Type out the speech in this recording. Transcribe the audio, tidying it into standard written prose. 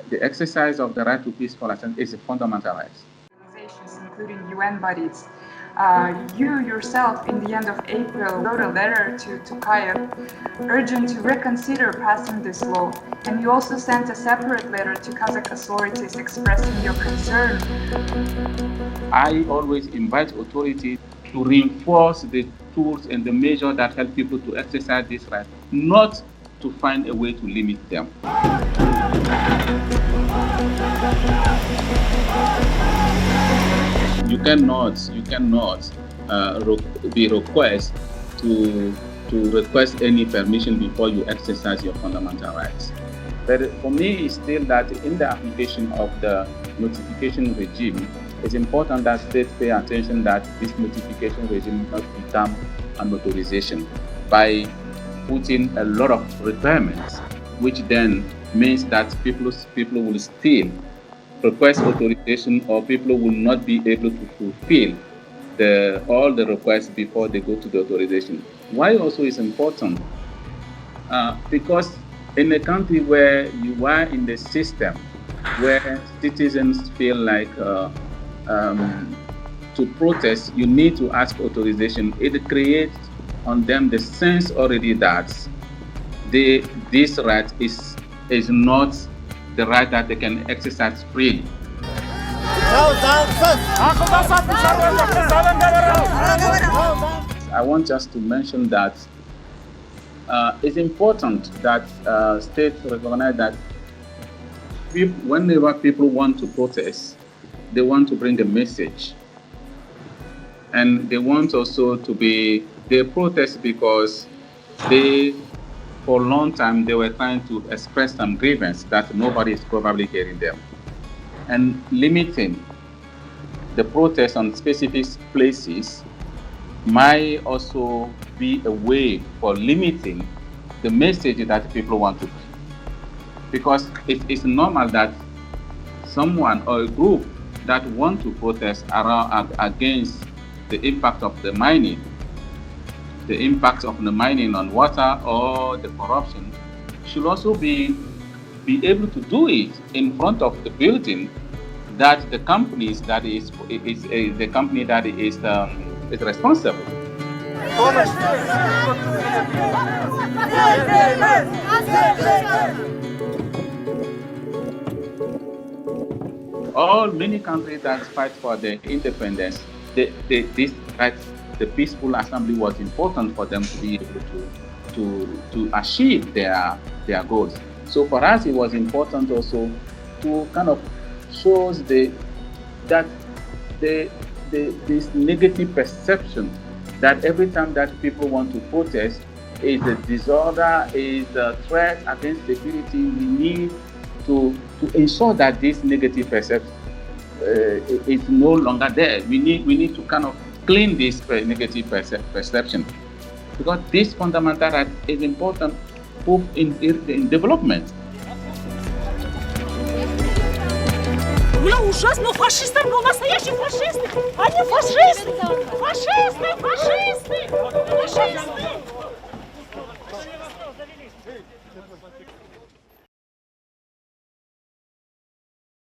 the exercise of the right to peaceful assembly is a fundamental right. Organizations, including UN bodies. You yourself, in the end of April, wrote a letter to Tokayev urging to reconsider passing this law. And you also sent a separate letter to Kazakh authorities expressing your concern. I always invite authorities to reinforce the tools and the measures that help people to exercise this right, not to find a way to limit them. You cannot be requested to request any permission before you exercise your fundamental rights. But for me, it's still that in the application of the notification regime, it's important that states pay attention that this notification regime not become an authorization by putting a lot of requirements, which then means that people will still request authorization, or people will not be able to fulfill all the requests before they go to the authorization. Why also is important? Because in a country where you are in the system where citizens feel like to protest, you need to ask authorization. It creates on them the sense already that this right is not the right that they can exercise freely. I want just to mention that it's important that states recognize that whenever people want to protest, they want to bring a message. And they want also they protest because for a long time, they were trying to express some grievance that nobody is probably hearing them. And limiting the protest on specific places might also be a way for limiting the message that people want to bring. Because it's normal that someone or a group that want to protest against the impact of the mining, the impact of the mining on water or the corruption, should also be able to do it in front of the building that the companies that is the company that is responsible. Many countries that fight for their independence, this right, the peaceful assembly was important for them to be able to achieve their goals. So for us, it was important also to kind of shows this negative perception that every time that people want to protest is a disorder, is a threat against security. We need to ensure that this negative perception is no longer there. We need to kind of clean this negative perception, because this fundamental right is important both in development. Я ужасно, фашисты, был настоящий фашисты! Они фашисты! Фашисты! Фашисты! Фашисты!